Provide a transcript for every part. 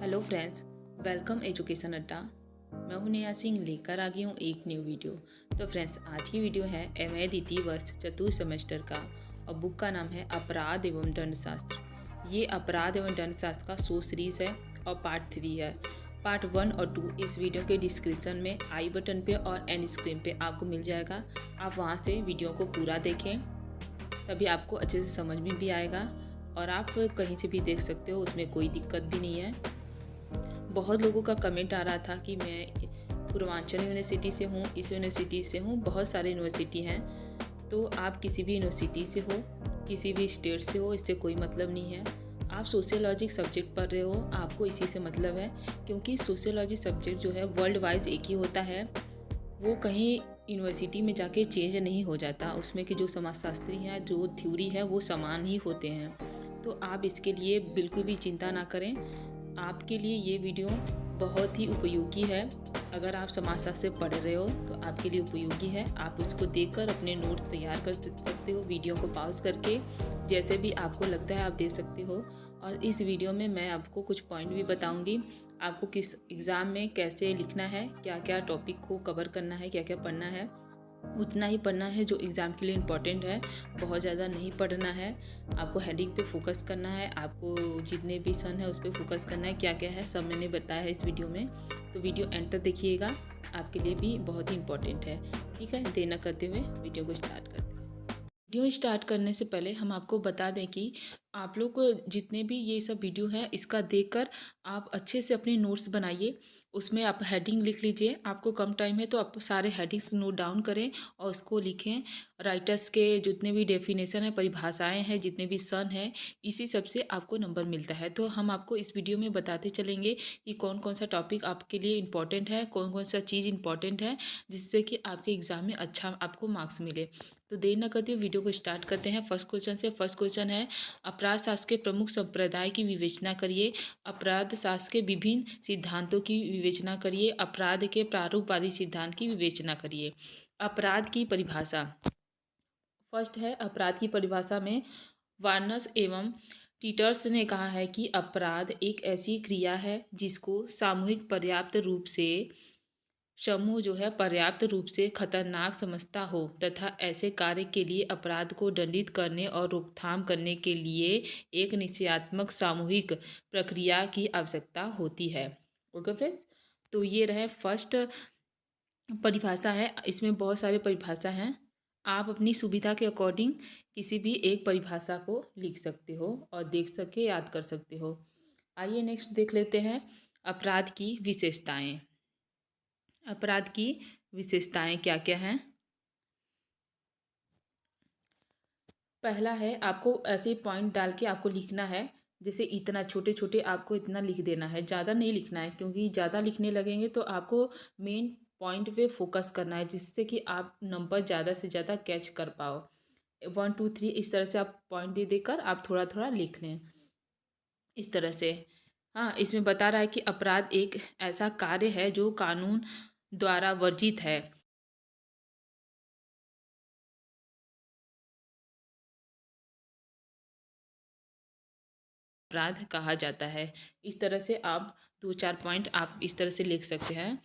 Hello friends, welcome education अड्डा। मैं हूं नेहा सिंह, लेकर आ गई हूँ एक न्यू वीडियो। तो फ्रेंड्स, आज की वीडियो है एमए द्वितीय वर्ष चतुर्थ सेमेस्टर का और बुक का नाम है अपराध एवं दंडशास्त्र। ये अपराध एवं दंडशास्त्र का शो सीरीज़ है और पार्ट 3 है। पार्ट 1 और 2 इस वीडियो के डिस्क्रिप्शन में आई बटन पे और एंड स्क्रीन पे आपको मिल जाएगा। आप वहाँ से वीडियो को पूरा देखें, तभी आपको अच्छे से समझ में भी आएगा और आप कहीं से भी देख सकते हो, उसमें कोई दिक्कत भी नहीं है। बहुत लोगों का कमेंट आ रहा था कि मैं पूर्वांचल यूनिवर्सिटी से हूँ, इस यूनिवर्सिटी से हूँ, बहुत सारे यूनिवर्सिटी हैं। तो आप किसी भी यूनिवर्सिटी से हो, किसी भी स्टेट से हो, इससे कोई मतलब नहीं है। आप सोशियोलॉजी सब्जेक्ट पढ़ रहे हो, आपको इसी से मतलब है, क्योंकि सोशियोलॉजी सब्जेक्ट जो है वर्ल्ड वाइज एक ही होता है। वो कहीं यूनिवर्सिटी में जाके चेंज नहीं हो जाता। उसमें के जो समाजशास्त्री हैं, जो थ्योरी है, वो समान ही होते हैं। तो आप इसके लिए बिल्कुल भी चिंता ना करें। आपके लिए ये वीडियो बहुत ही उपयोगी है। अगर आप समाजशास्त्र से पढ़ रहे हो तो आपके लिए उपयोगी है। आप उसको देखकर अपने नोट्स तैयार कर सकते हो, वीडियो को पॉज करके जैसे भी आपको लगता है आप दे सकते हो। और इस वीडियो में मैं आपको कुछ पॉइंट भी बताऊंगी, आपको किस एग्ज़ाम में कैसे लिखना है, क्या क्या टॉपिक को कवर करना है, क्या क्या पढ़ना है। उतना ही पढ़ना है जो एग्ज़ाम के लिए इम्पोर्टेंट है, बहुत ज़्यादा नहीं पढ़ना है। आपको हेडिंग पे फोकस करना है, आपको जितने भी सन है उस पर फोकस करना है। क्या क्या है सब मैंने बताया है इस वीडियो में, तो वीडियो एंड तक देखिएगा, आपके लिए भी बहुत ही इम्पोर्टेंट है। ठीक है, देर न करते हुए वीडियो को स्टार्ट करते हैं। वीडियो स्टार्ट करने से पहले हम आपको बता दें कि आप लोग जितने भी ये सब वीडियो है, इसका देखकर आप अच्छे से अपने नोट्स बनाइए। उसमें आप हेडिंग लिख लीजिए। आपको कम टाइम है तो आप सारे हेडिंग्स नोट डाउन करें और उसको लिखें। राइटर्स के जितने भी डेफिनेशन है, परिभाषाएं हैं, जितने भी सन है, इसी सब से आपको नंबर मिलता है। तो हम आपको इस वीडियो में बताते चलेंगे कि कौन कौन सा टॉपिक आपके लिए इम्पोर्टेंट है, कौन कौन सा चीज़ इम्पोर्टेंट है, जिससे कि आपके एग्ज़ाम में अच्छा आपको मार्क्स मिले। तो देर न करते हुए वीडियो को स्टार्ट करते हैं फर्स्ट क्वेश्चन से। फर्स्ट क्वेश्चन है, अपराध शास्त्र के प्रमुख संप्रदाय की विवेचना करिए। अपराध शास्त्र के विभिन्न सिद्धांतों की विवेचना करिए। अपराध के प्रारूपवादी सिद्धांत की विवेचना करिए। अपराध की परिभाषा। फर्स्ट है, अपराध की परिभाषा में वार्नस एवं टीटर्स ने कहा है कि अपराध एक ऐसी क्रिया है जिसको सामूहिक पर्याप्त रूप से समूह जो है पर्याप्त रूप से खतरनाक समझता हो तथा ऐसे कार्य के लिए अपराध को दंडित करने और रोकथाम करने के लिए एक निश्चयात्मक सामूहिक प्रक्रिया की आवश्यकता होती है। ओके फ्रेंड्स, तो ये रहे फर्स्ट परिभाषा है। इसमें बहुत सारे परिभाषा हैं, आप अपनी सुविधा के अकॉर्डिंग किसी भी एक परिभाषा को लिख सकते हो और देख सके याद कर सकते हो। आइए नेक्स्ट देख लेते हैं, अपराध की विशेषताएं। अपराध की विशेषताएं क्या क्या हैं। पहला है, आपको ऐसे पॉइंट डाल के आपको लिखना है, जैसे इतना छोटे छोटे आपको इतना लिख देना है, ज़्यादा नहीं लिखना है, क्योंकि ज़्यादा लिखने लगेंगे तो आपको मेन पॉइंट पे फोकस करना है, जिससे कि आप नंबर ज़्यादा से ज़्यादा कैच कर पाओ। 1 2 3 इस तरह से आप पॉइंट दे देकर आप थोड़ा थोड़ा लिख लें इस तरह से। हाँ, इसमें बता रहा है कि अपराध एक ऐसा कार्य है जो कानून द्वारा वर्जित है। अपराध कहा जाता है। इस तरह से आप 2 4 पॉइंट आप इस तरह से लिख सकते हैं।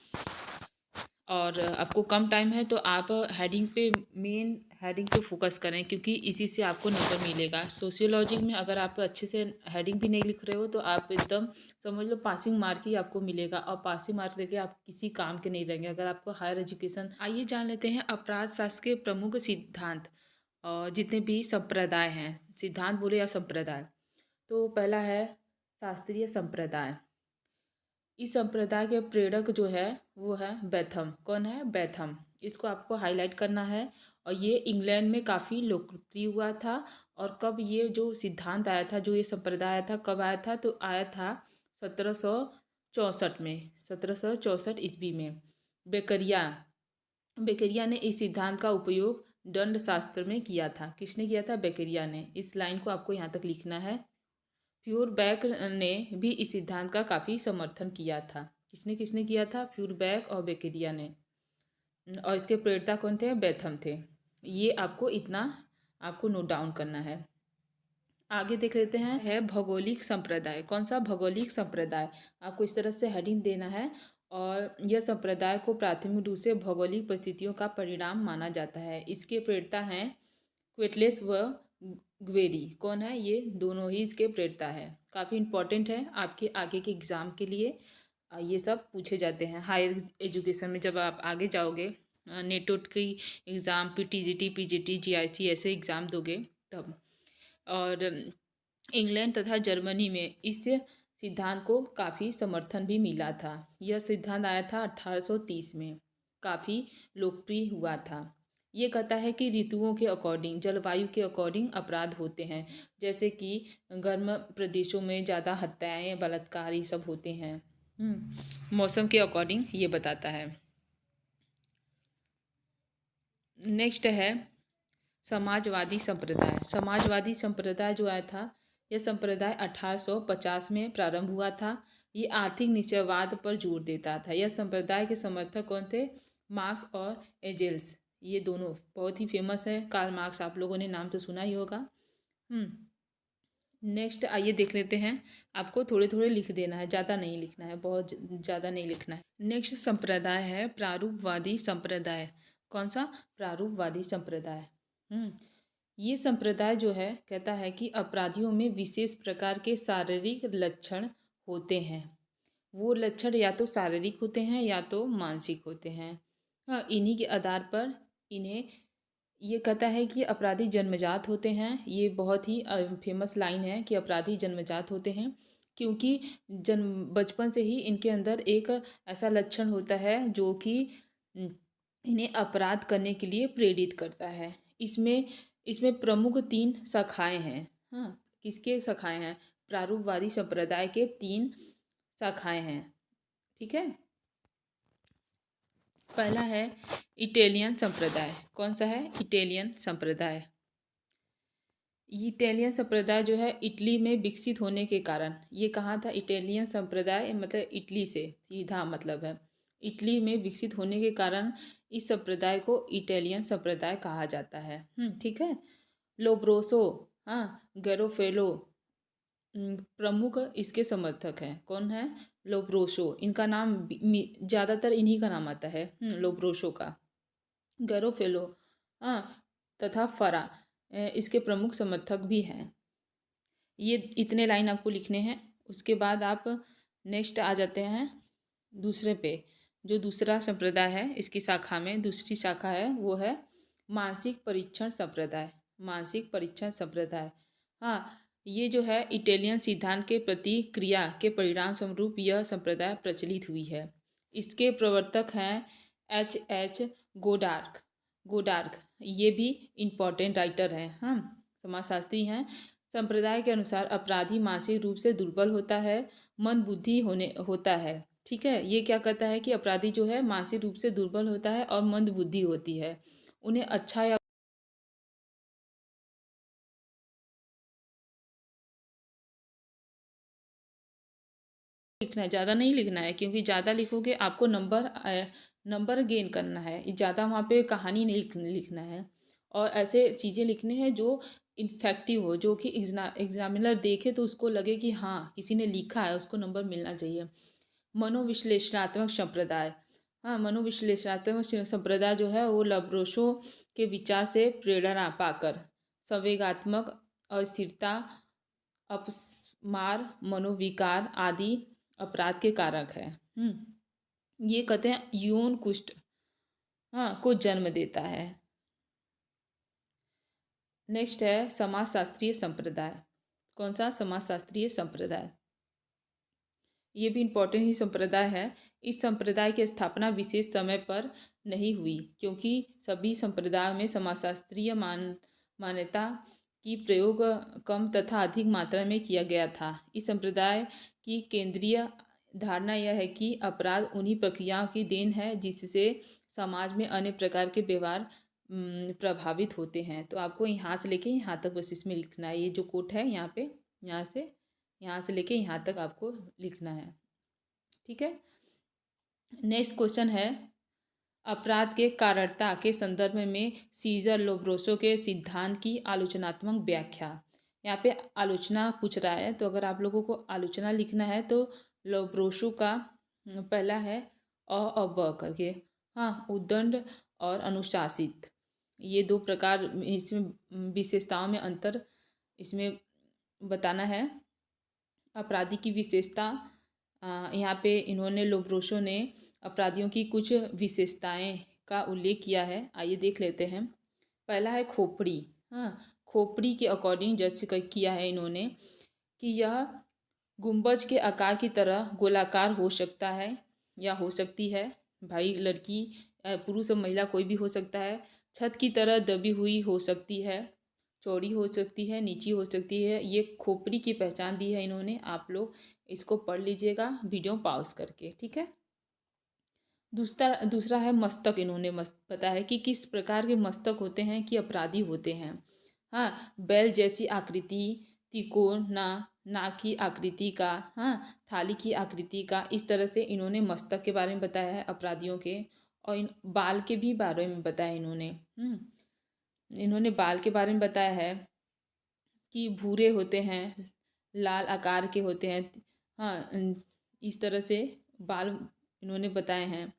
और आपको कम टाइम है तो आप हेडिंग पे, मेन हेडिंग पे फोकस करें, क्योंकि इसी से आपको नंबर मिलेगा। सोशियोलॉजी में अगर आप अच्छे से हेडिंग भी नहीं लिख रहे हो तो आप एकदम समझ लो पासिंग मार्क ही आपको मिलेगा, और पासिंग मार्क लेके आप किसी काम के नहीं रहेंगे अगर आपको हायर एजुकेशन। आइए जान लेते हैं अपराध शास्त्र के प्रमुख सिद्धांत और जितने भी संप्रदाय हैं, सिद्धांत बोले या संप्रदाय। तो पहला है शास्त्रीय संप्रदाय। इस संप्रदाय के प्रेरक जो है वो है बैथम। कौन है? बैथम। इसको आपको हाईलाइट करना है। और ये इंग्लैंड में काफ़ी लोकप्रिय हुआ था। और कब ये जो सिद्धांत आया था, जो ये संप्रदाय आया था, कब आया था? तो आया था 1764 में, 1764 ईस्वी में। बेकरिया बेकरिया ने इस सिद्धांत का उपयोग दंड शास्त्र में किया था। किसने किया था? बेकरिया ने। इस लाइन को आपको यहाँ तक लिखना है। फ्यूरबैक ने भी इस सिद्धांत का काफ़ी समर्थन किया था। किसने किसने किया था? फ्यूरबैक और बेकेरिया ने। और इसके प्रेरता कौन थे? बैथम थे। ये आपको इतना आपको नोट डाउन करना है। आगे देख लेते हैं है भौगोलिक संप्रदाय। कौन सा? भौगोलिक संप्रदाय। आपको इस तरह से हेडिंग देना है। और यह संप्रदाय को प्राथमिक रूप से भौगोलिक परिस्थितियों का परिणाम माना जाता है। इसके प्रेरता हैं क्विटलेस व ग्वेरी। कौन है? ये दोनों ही इसके प्रेरता है। काफ़ी इंपॉर्टेंट है आपके आगे के एग्ज़ाम के लिए। ये सब पूछे जाते हैं हायर एजुकेशन में। जब आप आगे जाओगे नेटोट की एग्ज़ाम, फिर टीजीटी, पीजीटी, जीआईसी ऐसे एग्ज़ाम दोगे तब। और इंग्लैंड तथा जर्मनी में इस सिद्धांत को काफ़ी समर्थन भी मिला था। यह सिद्धांत आया था 1830 में, काफ़ी लोकप्रिय हुआ था। ये कहता है कि ऋतुओं के अकॉर्डिंग, जलवायु के अकॉर्डिंग अपराध होते हैं। जैसे कि गर्म प्रदेशों में ज़्यादा हत्याएं, बलात्कार ये सब होते हैं। मौसम के अकॉर्डिंग ये बताता है। नेक्स्ट है समाजवादी संप्रदाय। समाजवादी संप्रदाय जो आया था, यह संप्रदाय 1850 में प्रारंभ हुआ था। ये आर्थिक निश्चयवाद पर जोर देता था। यह संप्रदाय के समर्थक कौन थे? मार्क्स और एंजेल्स। ये दोनों बहुत ही फेमस है। कार्ल मार्क्स आप लोगों ने नाम तो सुना ही होगा। नेक्स्ट आइए देख लेते हैं। आपको थोड़े थोड़े लिख देना है, ज़्यादा नहीं लिखना है, बहुत ज़्यादा नहीं लिखना है। नेक्स्ट संप्रदाय है प्रारूपवादी संप्रदाय। कौन सा? प्रारूपवादी संप्रदाय। ये संप्रदाय जो है कहता है कि अपराधियों में विशेष प्रकार के शारीरिक लक्षण होते हैं। वो लक्षण या तो शारीरिक होते हैं या तो मानसिक होते हैं। इन्हीं के आधार पर इन्हें ये कहता है कि अपराधी जन्मजात होते हैं। ये बहुत ही फेमस लाइन है कि अपराधी जन्मजात होते हैं, क्योंकि जन्म बचपन से ही इनके अंदर एक ऐसा लक्षण होता है जो कि इन्हें अपराध करने के लिए प्रेरित करता है। इसमें प्रमुख 3 शाखाएं हैं। हाँ, किसके शाखाएं हैं? प्रारूपवादी संप्रदाय के 3 शाखाएं हैं। ठीक है। पहला है इटालियन संप्रदाय। कौन सा है? इटालियन संप्रदाय। इटालियन संप्रदाय जो है इटली में विकसित होने के कारण, ये कहाँ था? इटालियन संप्रदाय मतलब इटली से सीधा मतलब है। इटली में विकसित होने के कारण इस संप्रदाय को इटालियन संप्रदाय कहा जाता है। ठीक है। लोब्रोसो, गैरोफेलो प्रमुख इसके समर्थक हैं। कौन है? लोब्रोसो। इनका नाम ज़्यादातर इन्हीं का नाम आता है, लोब्रोसो का। गैरोफेलो तथा फरा इसके प्रमुख समर्थक भी हैं। ये इतने लाइन आपको लिखने हैं। उसके बाद आप नेक्स्ट आ जाते हैं दूसरे पे। जो दूसरा संप्रदाय है इसकी शाखा में, दूसरी शाखा है वो है मानसिक परीक्षण संप्रदाय। मानसिक परीक्षण संप्रदाय। ये जो है इटालियन सिद्धांत के प्रतिक्रिया के परिणाम स्वरूप यह संप्रदाय प्रचलित हुई है। इसके प्रवर्तक हैं H. गोडार्क। ये भी इम्पॉर्टेंट राइटर हैं, समाजशास्त्री हैं। संप्रदाय के अनुसार अपराधी मानसिक रूप से दुर्बल होता है, मंदबुद्धि होता है। ठीक है। ये क्या कहता है कि अपराधी जो है मानसिक रूप से दुर्बल होता है और मंदबुद्धि होती है। उन्हें अच्छा या लिखना है, ज़्यादा नहीं लिखना है, क्योंकि ज़्यादा लिखोगे आपको नंबर गेन करना है। ज़्यादा वहाँ पे कहानी नहीं लिखना है। और ऐसे चीज़ें लिखने हैं जो इन्फेक्टिव हो, जो कि एग्जामिनर देखे तो उसको लगे कि हाँ किसी ने लिखा है, उसको नंबर मिलना चाहिए। मनोविश्लेषणात्मक संप्रदाय। मनोविश्लेषणात्मक संप्रदाय जो है वो लब्रोसो के विचार से प्रेरणा पाकर संवेगात्मक अस्थिरता, अपस्मार, मनोविकार आदि अपराध के कारक है। ये कहते हैं यौन कुष्ठ को जन्म देता है। नेक्स्ट है समाजशास्त्रीय संप्रदाय। कौन सा? समाजशास्त्रीय संप्रदाय। ये भी इम्पोर्टेंट ही संप्रदाय है। इस संप्रदाय की स्थापना विशेष समय पर नहीं हुई, क्योंकि सभी संप्रदायों में समाजशास्त्रीय मान्यता की प्रयोग कम तथा अधिक मात्रा में किया गया था। इस संप्रदाय की केंद्रीय धारणा यह है कि अपराध उन्हीं प्रक्रियाओं की देन है जिससे समाज में अन्य प्रकार के व्यवहार प्रभावित होते हैं। तो आपको यहाँ से लेके यहाँ तक बस इसमें लिखना है। ये जो कोट है यहाँ पे, यहाँ से लेके यहाँ तक आपको लिखना है। ठीक है। नेक्स्ट क्वेश्चन है अपराध के कारणता के संदर्भ में सीजर लोब्रोसो के सिद्धांत की आलोचनात्मक व्याख्या। यहाँ पे आलोचना पूछ रहा है, तो अगर आप लोगों को आलोचना लिखना है तो लोब्रोशो का पहला है अ ब करके। हाँ, उद्दंड और अनुशासित, ये दो प्रकार इसमें विशेषताओं में अंतर इसमें बताना है। अपराधी की विशेषता, यहाँ पे इन्होंने लोब्रोशो ने अपराधियों की कुछ विशेषताएं का उल्लेख किया है। आइए देख लेते हैं। पहला है खोपड़ी। हाँ, खोपड़ी के अकॉर्डिंग जज किया है इन्होंने कि यह गुंबज के आकार की तरह गोलाकार हो सकता है या हो सकती है। भाई लड़की पुरुष और महिला कोई भी हो सकता है। छत की तरह दबी हुई हो सकती है, चौड़ी हो सकती है, नीची हो सकती है। ये खोपड़ी की पहचान दी है इन्होंने। आप लोग इसको पढ़ लीजिएगा वीडियो पॉज करके, ठीक है। दूसरा है मस्तक। इन्होंने बताया है कि किस प्रकार के मस्तक होते हैं कि अपराधी होते हैं। हाँ, बैल जैसी आकृति, त्रिकोण, नाक की आकृति का, हाँ, थाली की आकृति का, इस तरह से इन्होंने मस्तक के बारे में बताया है अपराधियों के। और इन बाल के भी बारे में बताया इन्होंने बाल के बारे में बताया है कि भूरे होते हैं, लाल आकार के होते हैं। हाँ, इस तरह से बाल इन्होंने बताए हैं।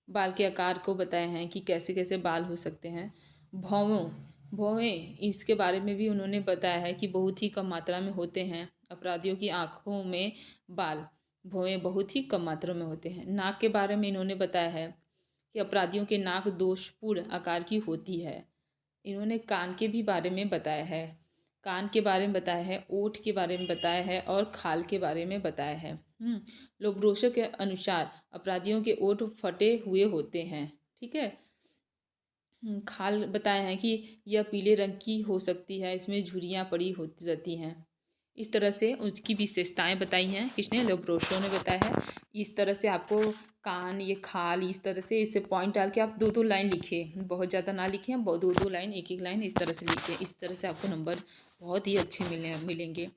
बाल के आकार को बताए हैं कि कैसे कैसे बाल हो सकते हैं। भौहों भौहें, इसके बारे में भी उन्होंने बताया है कि बहुत ही कम मात्रा में होते हैं। अपराधियों की आँखों में बाल, भौहें बहुत ही कम मात्रा में होते हैं। नाक के बारे में इन्होंने बताया है कि अपराधियों के नाक दोषपूर्ण आकार की होती है। इन्होंने कान के भी बारे में बताया है। कान के बारे में बताया है, ओठ के बारे में बताया है और खाल के बारे में बताया है। लोब्रोशो के अनुसार अपराधियों के ओठ फटे हुए होते हैं, ठीक है। खाल बताया है कि यह पीले रंग की हो सकती है, इसमें झुर्रियाँ पड़ी होती रहती हैं। इस तरह से उसकी विशेषताएं बताई हैं, किसने, लोब्रोशो ने बताया है। इस तरह से आपको कान, ये खाल, इस तरह से इसे पॉइंट डाल के आप दो दो लाइन लिखें, बहुत ज़्यादा ना लिखें, दो दो लाइन, एक एक लाइन इस तरह से लिखें। इस तरह से आपको नंबर बहुत ही अच्छे मिलेंगे।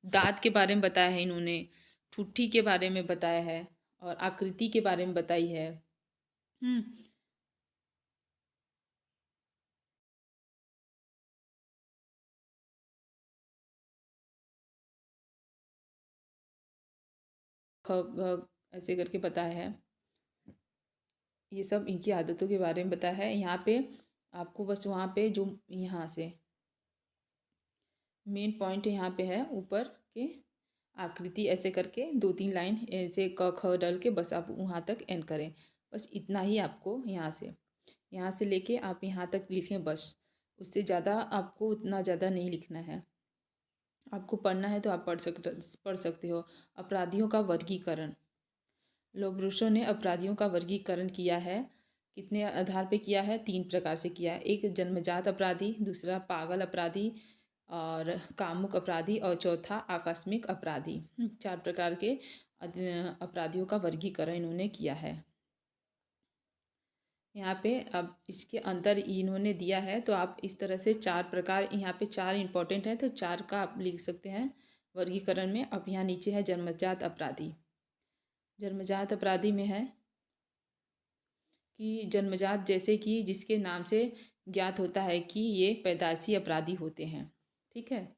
दांत के बारे में बताया है इन्होंने, ठुट्ठी के बारे में बताया है और आकृति के बारे में बताई है। ऐसे करके बताया है। ये सब इनकी आदतों के बारे में बताया है। यहाँ पे आपको बस वहाँ पे जो यहाँ से मेन पॉइंट यहाँ पे है, ऊपर के आकृति ऐसे करके दो तीन लाइन ऐसे क ख डाल के बस आप वहाँ तक एंड करें। बस इतना ही आपको यहाँ से लेके आप यहाँ तक लिखें बस। उससे ज़्यादा आपको उतना ज़्यादा नहीं लिखना है। आपको पढ़ना है तो आप पढ़ सकते हो। अपराधियों का वर्गीकरण, लोब्रोशो ने अपराधियों का वर्गीकरण किया है। कितने आधार पे किया है? 3 प्रकार से किया है। एक जन्मजात अपराधी, दूसरा पागल अपराधी और कामुक अपराधी और चौथा आकस्मिक अपराधी। 4 प्रकार के अपराधियों का वर्गीकरण इन्होंने किया है। यहाँ पे अब इसके अंदर इन्होंने दिया है, तो आप इस तरह से 4 प्रकार, यहाँ पे 4 इंपॉर्टेंट है तो 4 का आप लिख सकते हैं वर्गीकरण में। अब यहाँ नीचे है जन्मजात अपराधी। जन्मजात अपराधी में है कि जन्मजात, जैसे कि जिसके नाम से ज्ञात होता है कि ये पैदाइशी अपराधी होते हैं, ठीक है।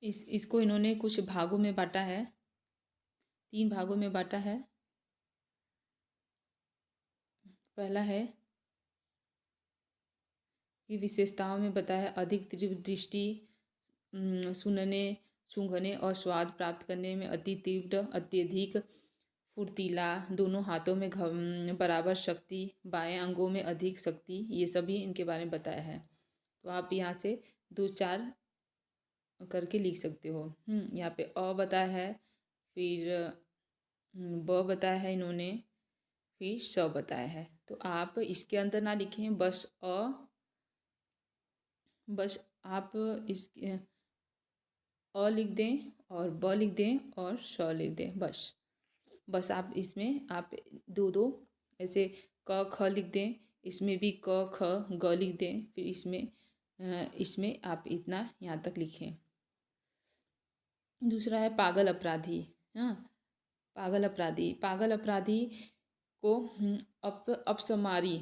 इसको इन्होंने कुछ भागों में बांटा है, 3 भागों में बांटा है। पहला है कि विशेषताओं में बताया अधिक तीव्र दृष्टि, सुनने, सूंघने और स्वाद प्राप्त करने में अति तीव्र, अत्यधिक फुर्तीला, दोनों हाथों में बराबर शक्ति, बाएं अंगों में अधिक शक्ति, ये सभी इनके बारे में बताया है। तो आप यहाँ से 2-4 करके लिख सकते हो। यहाँ पे अ बताया है, फिर ब बताया है इन्होंने, फिर स बताया है। तो आप इसके अंदर ना लिखें, बस आप इस अ लिख दें और ब लिख दें और श लिख दें, बस आप इसमें आप दो दो ऐसे क ख लिख दें, इसमें भी क ख ग लिख दें, फिर इसमें आप इतना यहाँ तक लिखें। दूसरा है पागल अपराधी। हाँ, पागल अपराधी को अपशमारी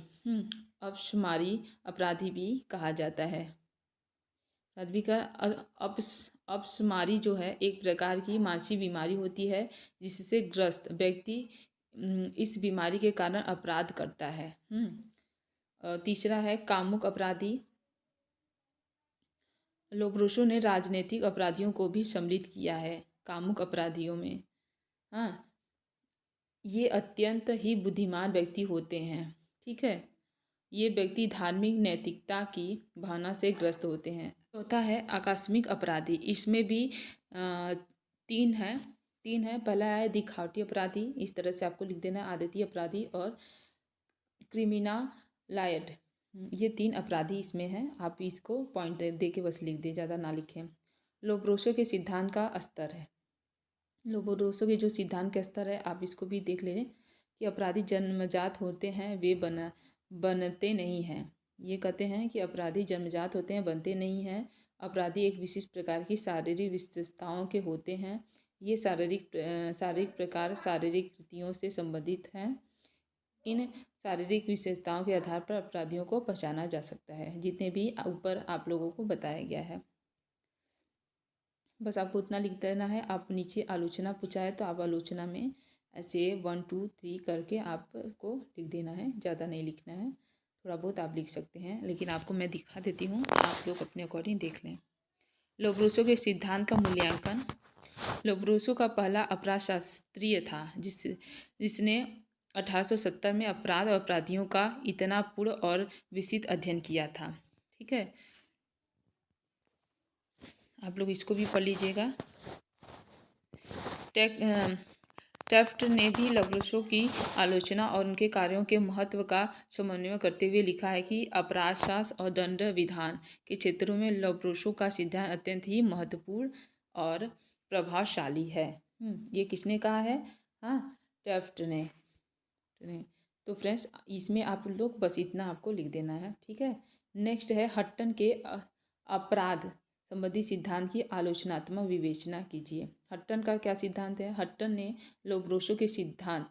अपशुमारी अपराधी भी कहा जाता है। पृथ्वी का अपशुमारी जो है एक प्रकार की मानसिक बीमारी होती है जिससे ग्रस्त व्यक्ति इस बीमारी के कारण अपराध करता है। तीसरा है कामुक अपराधी। लोब्रोशो ने राजनीतिक अपराधियों को भी सम्मिलित किया है कामुक अपराधियों में। हाँ, ये अत्यंत ही बुद्धिमान व्यक्ति होते हैं। ठीक है, ये व्यक्ति धार्मिक नैतिकता की भावना से ग्रस्त होते हैं। चौथा है आकस्मिक अपराधी। इसमें भी तीन है। पहला है दिखावटी अपराधी, इस तरह से आपको लिख देना है, आदती अपराधी और क्रिमिनलायड। ये 3 अपराधी इसमें हैं। आप इसको पॉइंट दे के बस लिख दें, ज़्यादा ना लिखें। लोब्रोसो के सिद्धांत का स्तर है। लोब्रोसो के जो सिद्धांत का स्तर है आप इसको भी देख लें कि अपराधी जन्मजात होते हैं, वे बनते नहीं हैं। ये कहते हैं कि अपराधी जन्मजात होते हैं, बनते नहीं हैं। अपराधी एक विशिष्ट प्रकार की शारीरिक विशेषताओं के होते हैं। ये शारीरिक प्रकार शारीरिक कृतियों से संबंधित हैं। इन शारीरिक विशेषताओं के आधार पर अपराधियों को पहचाना जा सकता है, जितने भी ऊपर आप लोगों को बताया गया है। बस आपको उतना लिख देना है। आप नीचे आलोचना पूछा है तो आप आलोचना में ऐसे 1 2 3 करके आपको लिख देना है, ज़्यादा नहीं लिखना है। थोड़ा बहुत आप लिख सकते हैं, लेकिन आपको मैं दिखा देती हूँ, आप लोग अपने अकॉर्डिंग देख लें। लोब्रोसो के सिद्धांत का मूल्यांकन। लोब्रोसो का पहला अपराध शास्त्रीय था जिसने 1870 में अपराध और अपराधियों का इतना पूर्ण और विस्तृत अध्ययन किया था। ठीक है, आप लोग इसको भी पढ़ लीजिएगा। टेफ्ट ने भी लोब्रोसो की आलोचना और उनके कार्यों के महत्व का समन्वय करते हुए लिखा है कि अपराध शास्त्र और दंड विधान के क्षेत्रों में लोब्रोसो का सिद्धांत अत्यंत ही महत्वपूर्ण और प्रभावशाली है। ये किसने कहा है? हाँ, टेफ्ट ने। तो फ्रेंड्स, इसमें आप लोग बस इतना आपको लिख देना है। ठीक है, नेक्स्ट है हट्टन के अपराध संबंधी सिद्धांत की आलोचनात्मक विवेचना कीजिए। हट्टन का क्या सिद्धांत है? हट्टन ने लोब्रोसो के सिद्धांत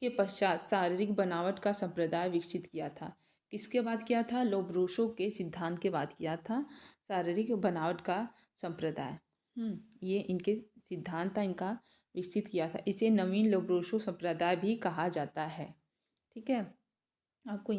के पश्चात शारीरिक बनावट का संप्रदाय विकसित किया था। किसके बाद किया था? लोब्रोसो के सिद्धांत के बाद किया था शारीरिक बनावट का संप्रदाय। ये इनके सिद्धांत था, इनका विकसित किया था। इसे नवीन लोब्रोसो संप्रदाय भी कहा जाता है। ठीक है, आपको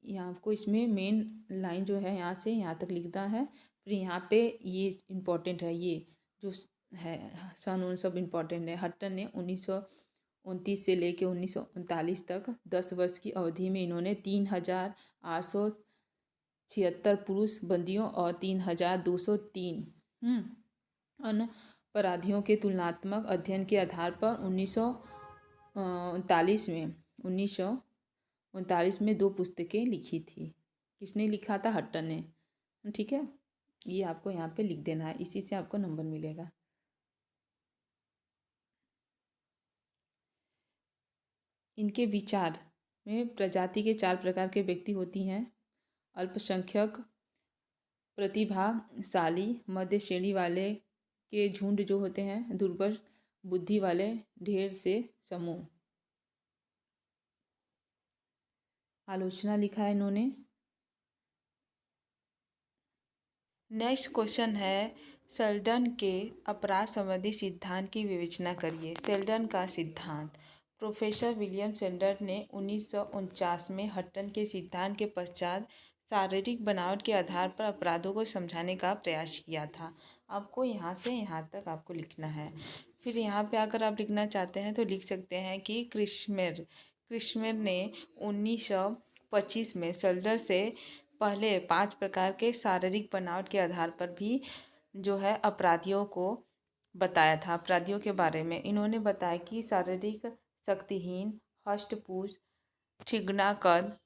आपको इसमें मेन लाइन जो है यहाँ से यहाँ तक लिखना है। फिर यहाँ पे ये इम्पोर्टेंट है, ये जो है सन उन सब इम्पोर्टेंट है। हट्टन ने 1929 से लेके 1939 तक 10 वर्ष की अवधि में इन्होंने 3876 पुरुष बंदियों और 3203 अपराधियों के तुलनात्मक अध्ययन के आधार पर 1939 में 2 पुस्तकें लिखी थी। किसने लिखा था? हट्टन ने। ठीक है, ये आपको यहाँ पे लिख देना है, इसी से आपको नंबर मिलेगा। इनके विचार में प्रजाति के 4 प्रकार के व्यक्ति होती हैं: अल्पसंख्यक, प्रतिभाशाली, मध्य श्रेणी वाले के झुंड जो होते हैं, दुर्बल बुद्धि वाले ढेर से समूह। आलोचना लिखा है इन्होंने। नेक्स्ट क्वेश्चन है सेल्डन के अपराध संबंधी सिद्धांत की विवेचना करिए। सेल्डन का सिद्धांत। प्रोफेसर विलियम सेल्डन ने 1949 में हट्टन के सिद्धांत के पश्चात शारीरिक बनावट के आधार पर अपराधों को समझाने का प्रयास किया था। आपको यहाँ से यहाँ तक आपको लिखना है। फिर यहाँ पे अगर आप लिखना चाहते हैं तो लिख सकते हैं कि क्रिश्मेर ने 1925 में सेल्डन से पहले 5 प्रकार के शारीरिक बनावट के आधार पर भी जो है अपराधियों को बताया था। अपराधियों के बारे में इन्होंने बताया कि शारीरिक शक्तिहीन, हष्टपुष्ट, ठिगना कद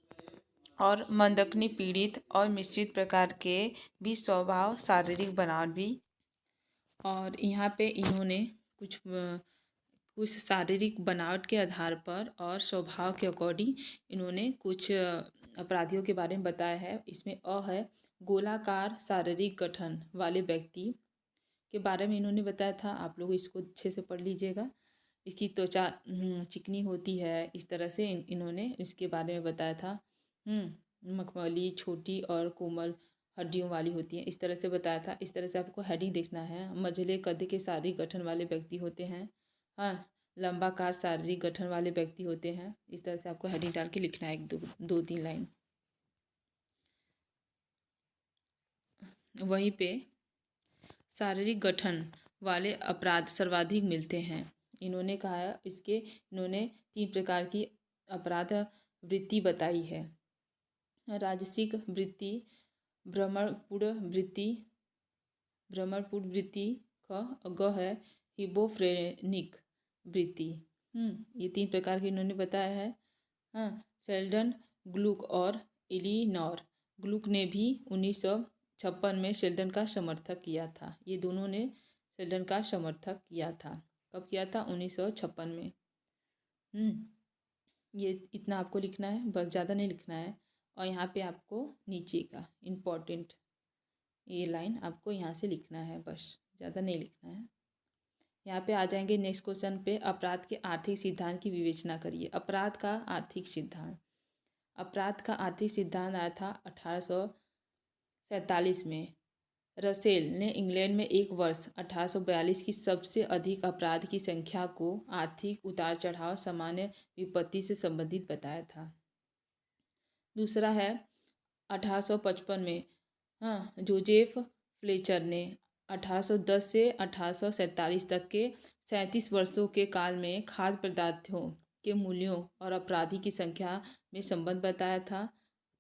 और मंदकनी पीड़ित और मिश्रित प्रकार के भी स्वभाव शारीरिक बनावट भी। और यहाँ पे इन्होंने कुछ शारीरिक बनावट के आधार पर और स्वभाव के अकॉर्डिंग इन्होंने कुछ अपराधियों के बारे में बताया है। इसमें है गोलाकार शारीरिक गठन वाले व्यक्ति के बारे में इन्होंने बताया था। आप लोग इसको अच्छे से पढ़ लीजिएगा। इसकी त्वचा चिकनी होती है। इस तरह से इन्होंने इसके बारे में बताया था। मखमली छोटी और कोमल हड्डियों वाली होती है, इस तरह से बताया था। इस तरह से आपको हेडिंग देखना है। मझले कद के शारीरिक गठन वाले व्यक्ति होते हैं। हाँ, लंबाकार शारीरिक गठन वाले व्यक्ति होते हैं। इस तरह से आपको हेडिंग डाल के लिखना है, एक दो तीन लाइन। वहीं पे शारीरिक गठन वाले अपराध सर्वाधिक मिलते हैं। इन्होंने कहा है इन्होंने 3 प्रकार की अपराध वृत्ति बताई है। राजसिक वृत्ति, भ्रमणपूर्ण वृत्ति का ग है हिबोफ्रेनिक वृत्ति। ये 3 प्रकार के इन्होंने बताया है। हाँ, शेल्डन ग्लुक और इलिनॉर ग्लुक ने भी 1956 में शेल्डन का समर्थक किया था। ये दोनों ने शेल्डन का समर्थक किया था। कब किया था? 1956 में। ये इतना आपको लिखना है, बस, ज़्यादा नहीं लिखना है। और यहाँ पे आपको नीचे का इम्पोर्टेंट ये लाइन आपको यहाँ से लिखना है, बस, ज़्यादा नहीं लिखना है। यहाँ पे आ जाएंगे नेक्स्ट क्वेश्चन पे। अपराध के आर्थिक सिद्धांत की विवेचना करिए। अपराध का आर्थिक सिद्धांत। अपराध का आर्थिक सिद्धांत आया था 1847 में। रसेल ने इंग्लैंड में एक वर्ष 1842 की सबसे अधिक अपराध की संख्या को आर्थिक उतार चढ़ाव सामान्य विपत्ति से संबंधित बताया था। दूसरा है 1855 में। हाँ, जोसेफ फ्लेचर ने 1810 से 1847 तक के 37 वर्षों के काल में खाद्य पदार्थों के मूल्यों और अपराधी की संख्या में संबंध बताया था।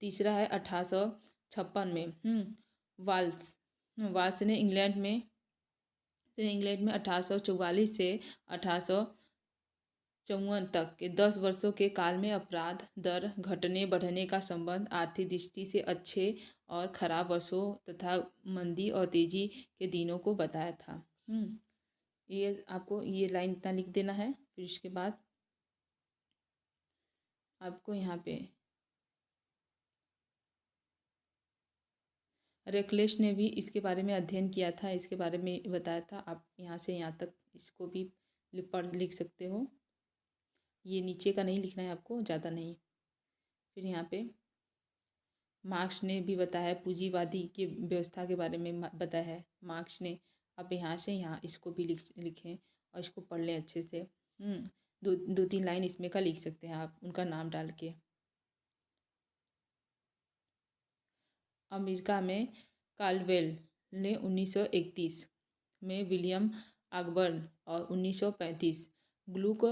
तीसरा है 1856 में वाल्स ने इंग्लैंड में 1844 से 1854 तक के 10 वर्षों के काल में अपराध दर घटने बढ़ने का संबंध आर्थिक दृष्टि से अच्छे और खराब वर्षों तथा मंदी और तेजी के दिनों को बताया था। ये आपको ये लाइन इतना लिख देना है। फिर उसके बाद आपको यहाँ पे रेकलेस ने भी इसके बारे में अध्ययन किया था, इसके बारे में बताया था। आप यहाँ से यहाँ तक इसको भी पढ़ लिख सकते हो। ये नीचे का नहीं लिखना है आपको, ज़्यादा नहीं। फिर यहाँ पे मार्क्स ने भी बताया, पूंजीवादी की व्यवस्था के बारे में बताया है मार्क्स ने। आप यहाँ से यहाँ इसको भी लिखें और इसको पढ़ लें अच्छे से। दो तीन लाइन इसमें का लिख सकते हैं आप, उनका नाम डाल के। अमेरिका में काल्वेल ने 1931 में, विलियम ऑकबर्न और 1935 ग्लुक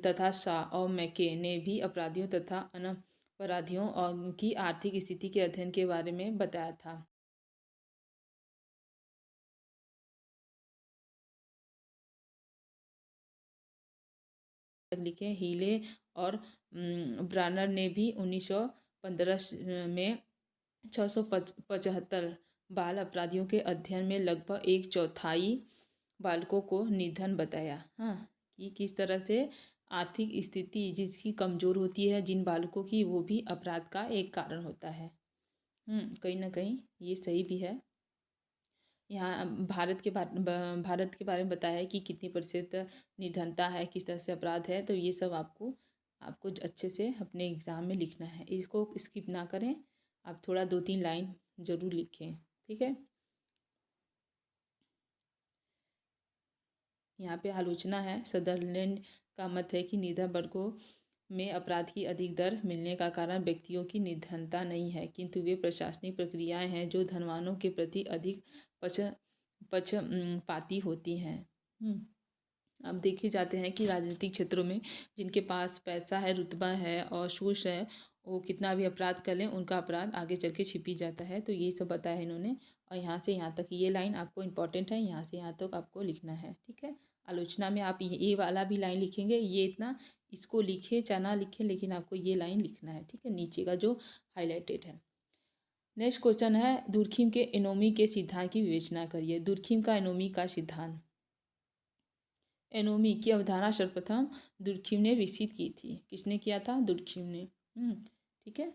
तथा शाह और मैके ने भी अपराधियों तथा अनपराधियों और की आर्थिक स्थिति के अध्ययन के बारे में बताया था। लिखे हीले और ब्रानर ने भी 1915 में 675 बाल अपराधियों के अध्ययन में लगभग 1/4 बालकों को निर्धन बताया। हाँ, कि किस तरह से आर्थिक स्थिति जिसकी कमज़ोर होती है जिन बालकों की, वो भी अपराध का एक कारण होता है। कहीं ना कहीं ये सही भी है। यहाँ भारत के बारे में बताया है कि कितनी प्रतिशत निर्धनता है, किस तरह से अपराध है। तो ये सब आपको अच्छे से अपने एग्ज़ाम में लिखना है। इसको स्किप ना करें, आप थोड़ा 2-3 लाइन ज़रूर लिखें, ठीक है। यहाँ पे आलोचना है। सदरलैंड का मत है कि निर्धन वर्गों में अपराध की अधिक दर मिलने का कारण व्यक्तियों की निर्धनता नहीं है, किंतु वे प्रशासनिक प्रक्रियाएं हैं जो धनवानों के प्रति अधिक पक्षपाती होती हैं। अब देखे जाते हैं कि राजनीतिक क्षेत्रों में जिनके पास पैसा है, रुतबा है और सोच है, वो कितना भी अपराध कर लें, उनका अपराध आगे चल के छिपी जाता है। तो ये सब बताया है इन्होंने। और यहाँ से यहाँ तक ये लाइन आपको इम्पोर्टेंट है, यहाँ से यहाँ तक आपको लिखना है, ठीक है। आलोचना में आप ये वाला भी लाइन लिखेंगे, ये इतना इसको लिखे चाहे ना लिखें, लेकिन आपको ये लाइन लिखना है, ठीक है, नीचे का जो हाईलाइटेड है। नेक्स्ट क्वेश्चन है, दुर्खिम के एनोमी के सिद्धांत की विवेचना करिए। दुर्खिम का एनोमी का सिद्धांत। एनोमी की अवधारणा सर्वप्रथम दुर्खिम ने विकसित की थी। किसने किया था? दुर्खिम ने। ठीक है।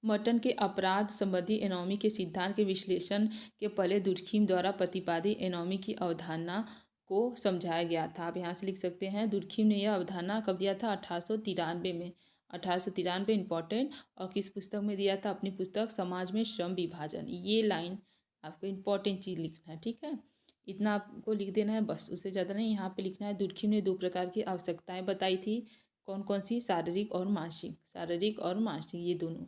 मटन के अपराध संबंधी एनोमी के सिद्धांत के विश्लेषण के पहले दुर्खिम द्वारा प्रतिपादित एनोमी की अवधारणा को समझाया गया था। आप यहाँ से लिख सकते हैं, दुर्खिम ने यह अवधारणा कब दिया था? 1893 में। 1893 इंपॉर्टेंट। और किस पुस्तक में दिया था? अपनी पुस्तक समाज में श्रम विभाजन। ये लाइन आपको इम्पोर्टेंट चीज़ लिखना है, ठीक है। इतना आपको लिख देना है बस, उससे ज़्यादा नहीं। यहाँ पे लिखना है, दुर्खिम ने 2 प्रकार की आवश्यकताएं बताई थी। कौन कौन सी? शारीरिक और मानसिक। शारीरिक और मानसिक, ये दोनों।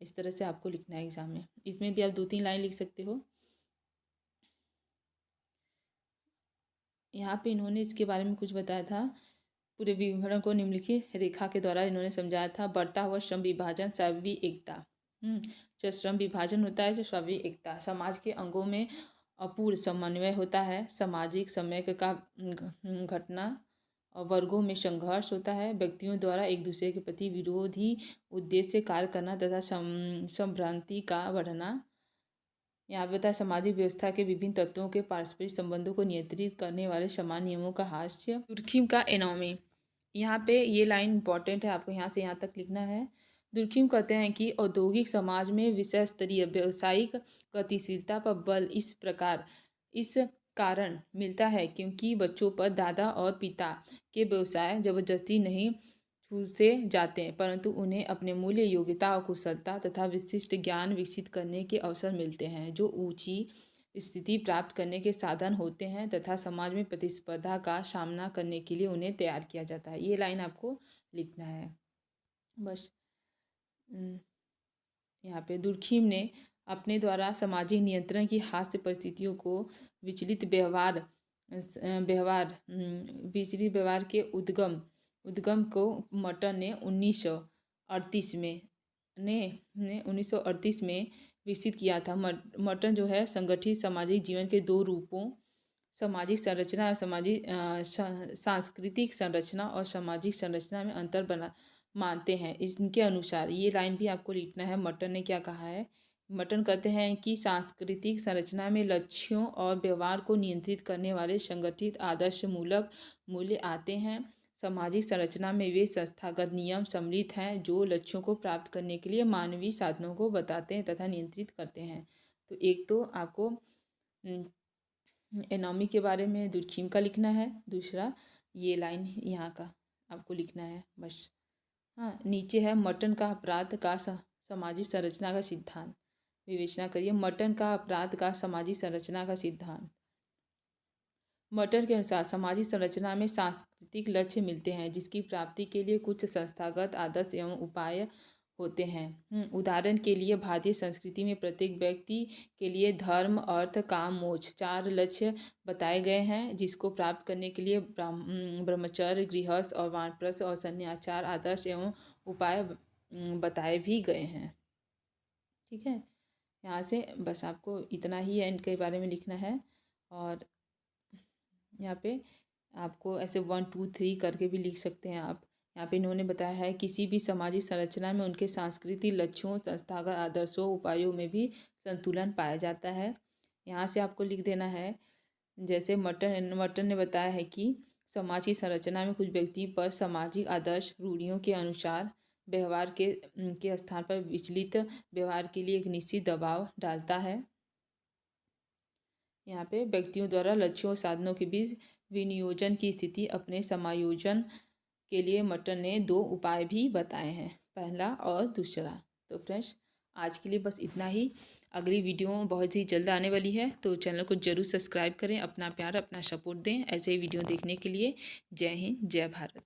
इस तरह से आपको लिखना है एग्जाम में। इसमें भी आप 2-3 लाइन लिख सकते हो। यहाँ पे इन्होंने इसके बारे में कुछ बताया था। पूरे विवरण को निम्नलिखित रेखा के द्वारा इन्होंने समझाया था। बढ़ता हुआ श्रम विभाजन, स्वाभाविक एकता। जब श्रम विभाजन होता है तो स्वाभाविक एकता। समाज के अंगों में अपूर्ण समन्वय होता है। सामाजिक समय का घटना और वर्गों में संघर्ष होता है। व्यक्तियों द्वारा एक दूसरे के प्रति विरोधी उद्देश्य से कार्य करना तथा संभ्रांति का बढ़ना। यहाँ पे बताया सामाजिक व्यवस्था के विभिन्न तत्वों के पारस्परिक संबंधों को नियंत्रित करने वाले समान नियमों का हास्य। दुर्खिम का एनोमी। यहाँ पे ये लाइन इंपॉर्टेंट है, आपको यहाँ से यहाँ तक लिखना है। दुर्खिम कहते हैं कि औद्योगिक समाज में विषय स्तरीय व्यावसायिक गतिशीलता पर बल इस कारण मिलता है क्योंकि बच्चों पर दादा और पिता के व्यवसाय जबरदस्ती नहीं से जाते हैं, परंतु उन्हें अपने मूल्य, योग्यता और कुशलता तथा विशिष्ट ज्ञान विकसित करने के अवसर मिलते हैं, जो ऊंची स्थिति प्राप्त करने के साधन होते हैं तथा समाज में प्रतिस्पर्धा का सामना करने के लिए उन्हें तैयार किया जाता है। ये लाइन आपको लिखना है बस। यहाँ पे दुर्खिम ने अपने द्वारा सामाजिक नियंत्रण की हास्य परिस्थितियों को विचलित व्यवहार के उद्गम को मटन ने 1938 में विकसित किया था। मटन जो है संगठित सामाजिक जीवन के 2 रूपों, सामाजिक संरचना और सांस्कृतिक संरचना और सामाजिक संरचना में अंतर मानते हैं। इनके अनुसार ये लाइन भी आपको लिखना है। मटन ने क्या कहा है? मटन कहते हैं कि सांस्कृतिक संरचना में लक्ष्यों और व्यवहार को नियंत्रित करने वाले संगठित आदर्श मूलक मूल्य आते हैं। सामाजिक संरचना में वे संस्थागत नियम सम्मिलित हैं जो लक्ष्यों को प्राप्त करने के लिए मानवीय साधनों को बताते हैं तथा नियंत्रित करते हैं। तो एक तो आपको एनोमी के बारे में दुर्खिम का लिखना है, दूसरा ये लाइन यहाँ का आपको लिखना है बस। हाँ, नीचे है मटन का अपराध का सामाजिक संरचना का सिद्धांत। विवेचना करिए। मटन का अपराध का सामाजिक संरचना का सिद्धांत। मटन के अनुसार सामाजिक संरचना में सांस्कृतिक लक्ष्य मिलते हैं जिसकी प्राप्ति के लिए कुछ संस्थागत आदर्श एवं उपाय होते हैं। उदाहरण के लिए भारतीय संस्कृति में प्रत्येक व्यक्ति के लिए धर्म, अर्थ, काम, मोक्ष 4 लक्ष्य बताए गए हैं जिसको प्राप्त करने के लिए ब्रह्मचर्य, गृहस्थ और वानप्रस्थ और संन्यास 4 आदर्श एवं उपाय बताए भी गए हैं। ठीक है, यहाँ से बस आपको इतना ही है इनके बारे में लिखना है। और यहाँ पे आपको ऐसे 1 2 3 करके भी लिख सकते हैं आप। यहाँ पे इन्होंने बताया है किसी भी सामाजिक संरचना में उनके सांस्कृतिक लक्ष्यों, संस्थागत आदर्शों, उपायों में भी संतुलन पाया जाता है। यहाँ से आपको लिख देना है। जैसे मटन ने बताया है कि समाज की संरचना में कुछ व्यक्ति पर सामाजिक आदर्श रूढ़ियों के अनुसार व्यवहार के स्थान पर विचलित व्यवहार के लिए एक निश्चित दबाव डालता है। यहाँ पे व्यक्तियों द्वारा लक्ष्यों और साधनों के बीच विनियोजन की स्थिति अपने समायोजन के लिए मटन ने 2 उपाय भी बताए हैं, पहला और दूसरा। तो फ्रेंड्स आज के लिए बस इतना ही। अगली वीडियो बहुत ही जल्द आने वाली है, तो चैनल को जरूर सब्सक्राइब करें। अपना प्यार, अपना सपोर्ट दें ऐसे ही वीडियो देखने के लिए। जय हिंद, जय भारत।